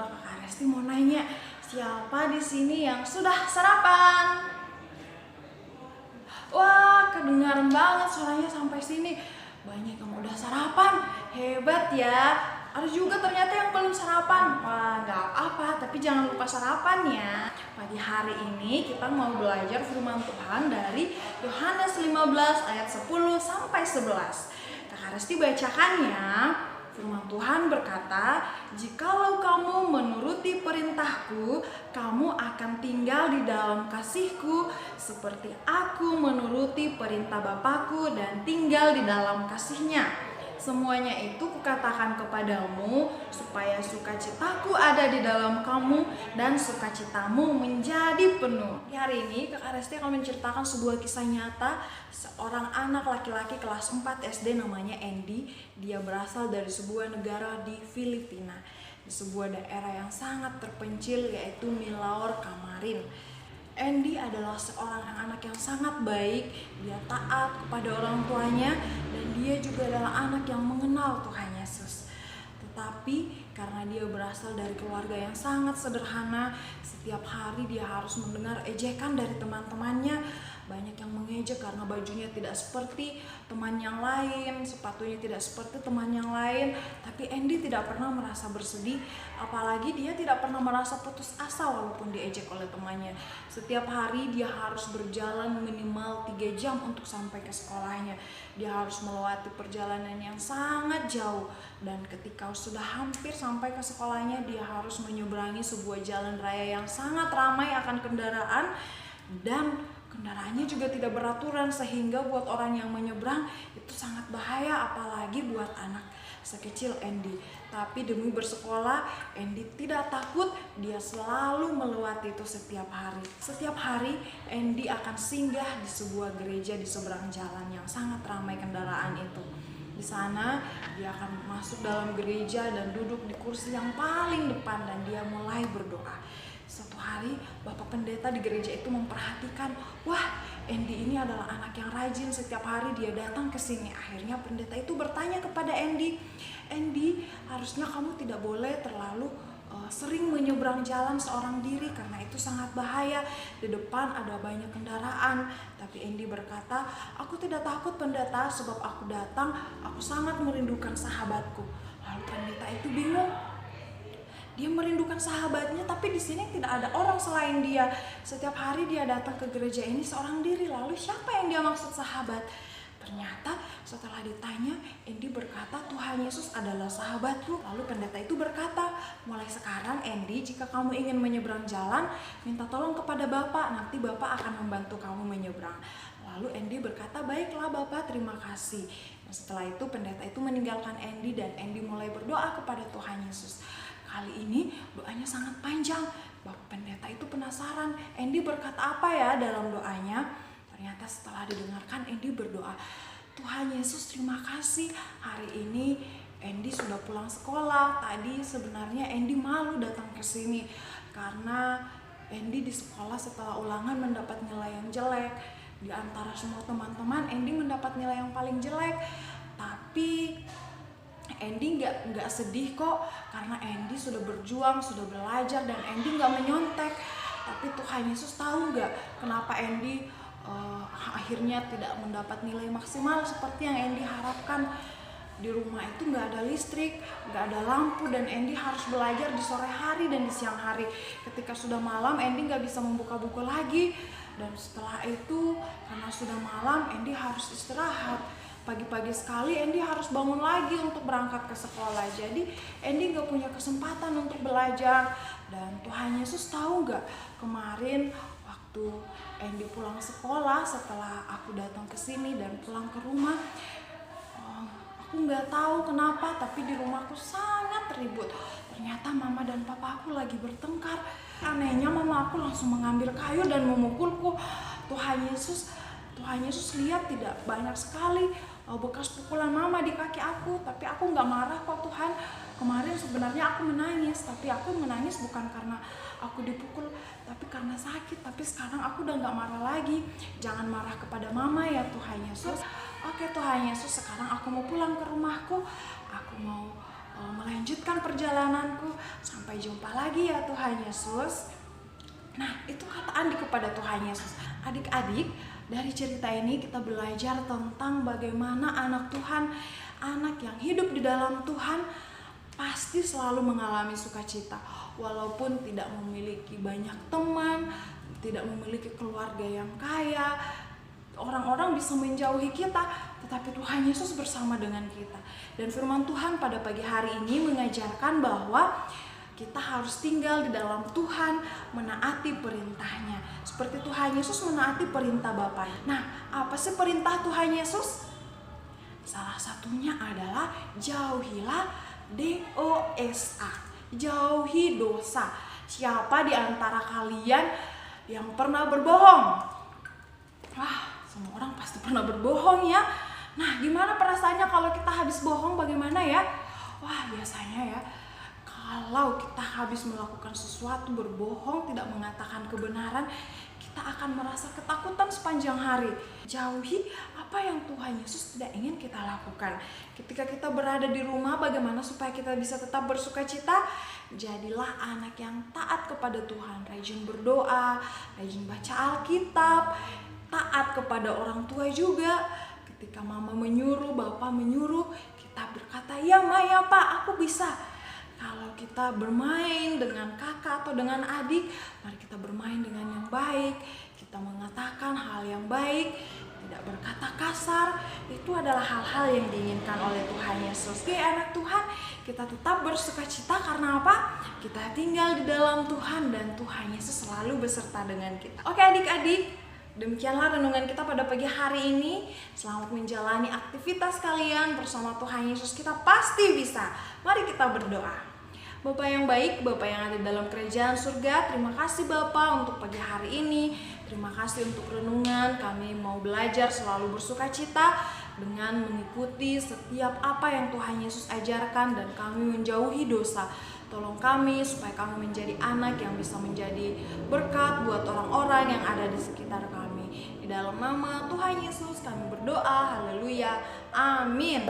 Kakak Resti mau nanya, siapa di sini yang sudah sarapan? Wah, kedengaran banget suaranya sampai sini. Banyak yang udah sarapan, hebat ya. Ada juga ternyata yang belum sarapan. Wah, nggak apa-apa, tapi jangan lupa sarapan ya. Pagi hari ini kita mau belajar firman Tuhan dari Yohanes 15 ayat 10 sampai 11. Kakak Resti bacakannya. Firman Tuhan berkata, "Jikalau kamu menuruti perintahku, kamu akan tinggal di dalam kasihku, seperti aku menuruti perintah Bapakku dan tinggal di dalam kasihnya. Semuanya itu kukatakan kepadamu, supaya sukacitaku ada di dalam kamu dan sukacitamu menjadi penuh." Di hari ini Kakak Resti akan menceritakan sebuah kisah nyata seorang anak laki-laki kelas 4 SD namanya Andy. Dia berasal dari sebuah negara di Filipina, di sebuah daerah yang sangat terpencil yaitu Milaor Kamarin. Andy adalah seorang anak yang sangat baik, dia taat kepada orang tuanya, dan dia juga adalah anak yang mengenal Tuhan Yesus. Tetapi karena dia berasal dari keluarga yang sangat sederhana, setiap hari dia harus mendengar ejekan dari teman-temannya. Banyak yang mengejek karena bajunya tidak seperti teman yang lain, sepatunya tidak seperti teman yang lain. Tapi Andy tidak pernah merasa bersedih, apalagi dia tidak pernah merasa putus asa walaupun diejek oleh temannya. Setiap hari dia harus berjalan minimal 3 jam untuk sampai ke sekolahnya. Dia harus melewati perjalanan yang sangat jauh, dan ketika sudah hampir sampai ke sekolahnya, dia harus menyeberangi sebuah jalan raya yang sangat ramai akan kendaraan, dan kendaraannya juga tidak beraturan, sehingga buat orang yang menyeberang itu sangat bahaya, apalagi buat anak sekecil Andy. Tapi demi bersekolah, Andy tidak takut, dia selalu melewati itu setiap hari. Setiap hari Andy akan singgah di sebuah gereja di seberang jalan yang sangat ramai kendaraan itu. Di sana dia akan masuk dalam gereja dan duduk di kursi yang paling depan, dan dia mulai berdoa. Suatu hari Bapak Pendeta di gereja itu memperhatikan, wah, Andy ini adalah anak yang rajin, setiap hari dia datang ke sini. Akhirnya pendeta itu bertanya kepada Andy, "Andy, harusnya kamu tidak boleh terlalu sering menyeberang jalan seorang diri karena itu sangat bahaya. Di depan ada banyak kendaraan." Tapi Andy berkata, "Aku tidak takut pendeta, sebab aku datang, aku sangat merindukan sahabatku." Lalu pendeta itu bingung. Dia merindukan sahabatnya, tapi di sini tidak ada orang selain dia. Setiap hari dia datang ke gereja ini seorang diri. Lalu siapa yang dia maksud sahabat? Ternyata setelah ditanya, Andy berkata, "Tuhan Yesus adalah sahabatku." Lalu pendeta itu berkata, "Mulai sekarang Andy, jika kamu ingin menyeberang jalan, minta tolong kepada Bapak, nanti Bapak akan membantu kamu menyeberang." Lalu Andy berkata, "Baiklah Bapak, terima kasih." Nah, setelah itu pendeta itu meninggalkan Andy, dan Andy mulai berdoa kepada Tuhan Yesus. Kali ini doanya sangat panjang. Bapak pendeta itu penasaran, Andy berkata apa ya dalam doanya. Ternyata setelah didengarkan, Andy berdoa, "Tuhan Yesus, terima kasih, hari ini Andy sudah pulang sekolah. Tadi sebenarnya Andy malu datang ke sini karena Andy di sekolah setelah ulangan mendapat nilai yang jelek. Di antara semua teman-teman, Andy mendapat nilai yang paling jelek. Tapi Andy nggak sedih kok, karena Andy sudah berjuang, sudah belajar, dan Andy nggak menyontek. Tapi Tuhan Yesus tahu nggak kenapa Andy akhirnya tidak mendapat nilai maksimal seperti yang Andy harapkan. Di rumah itu nggak ada listrik, nggak ada lampu, dan Andy harus belajar di sore hari dan di siang hari. Ketika sudah malam, Andy nggak bisa membuka buku lagi, dan setelah itu karena sudah malam, Andy harus istirahat. Pagi-pagi sekali Andy harus bangun lagi untuk berangkat ke sekolah. Jadi Andy gak punya kesempatan untuk belajar. Dan Tuhan Yesus tahu gak, kemarin waktu Andy pulang sekolah setelah aku datang ke sini dan pulang ke rumah, aku gak tahu kenapa, tapi di rumahku sangat ribut. Ternyata mama dan papa aku lagi bertengkar. Anehnya mama aku langsung mengambil kayu dan memukulku. Tuhan Yesus lihat tidak banyak sekali bekas pukulan mama di kaki aku, tapi aku nggak marah kok Tuhan. Kemarin sebenarnya aku menangis, tapi aku menangis bukan karena aku dipukul, tapi karena sakit. Tapi sekarang aku udah nggak marah lagi. Jangan marah kepada mama ya Tuhan Yesus. Oke Tuhan Yesus, sekarang aku mau pulang ke rumahku. Aku mau melanjutkan perjalananku. Sampai jumpa lagi ya Tuhan Yesus. Nah, itu kata Andi kepada Tuhan Yesus. Adik-adik, dari cerita ini kita belajar tentang bagaimana anak Tuhan, anak yang hidup di dalam Tuhan pasti selalu mengalami sukacita. Walaupun tidak memiliki banyak teman, tidak memiliki keluarga yang kaya, orang-orang bisa menjauhi kita, tetapi Tuhan Yesus bersama dengan kita. Dan firman Tuhan pada pagi hari ini mengajarkan bahwa kita harus tinggal di dalam Tuhan, menaati perintahnya. Seperti Tuhan Yesus menaati perintah Bapa. Nah, apa sih perintah Tuhan Yesus? Salah satunya adalah jauhilah dosa. Jauhi dosa. Siapa di antara kalian yang pernah berbohong? Wah, semua orang pasti pernah berbohong ya. Nah, gimana perasaannya kalau kita habis bohong, bagaimana ya? Wah, biasanya ya, kalau kita habis melakukan sesuatu, berbohong, tidak mengatakan kebenaran, kita akan merasa ketakutan sepanjang hari. Jauhi apa yang Tuhan Yesus tidak ingin kita lakukan. Ketika kita berada di rumah, bagaimana supaya kita bisa tetap bersukacita? Jadilah anak yang taat kepada Tuhan, rajin berdoa, rajin baca Alkitab, taat kepada orang tua juga. Ketika mama menyuruh, bapak menyuruh, kita berkata, ya ma, ya pak, aku bisa. Kalau kita bermain dengan kakak atau dengan adik, mari kita bermain dengan yang baik. Kita mengatakan hal yang baik, tidak berkata kasar. Itu adalah hal-hal yang diinginkan oleh Tuhan Yesus. Oke, anak Tuhan, kita tetap bersukacita karena apa? Kita tinggal di dalam Tuhan dan Tuhan Yesus selalu beserta dengan kita. Oke adik-adik, demikianlah renungan kita pada pagi hari ini. Selamat menjalani aktivitas kalian bersama Tuhan Yesus. Kita pasti bisa. Mari kita berdoa. Bapa yang baik, Bapa yang ada dalam kerajaan surga, terima kasih Bapa untuk pagi hari ini. Terima kasih untuk renungan. Kami mau belajar selalu bersukacita dengan mengikuti setiap apa yang Tuhan Yesus ajarkan dan kami menjauhi dosa. Tolong kami supaya kami menjadi anak yang bisa menjadi berkat buat orang-orang yang ada di sekitar kami. Di dalam nama Tuhan Yesus kami berdoa, haleluya, amin.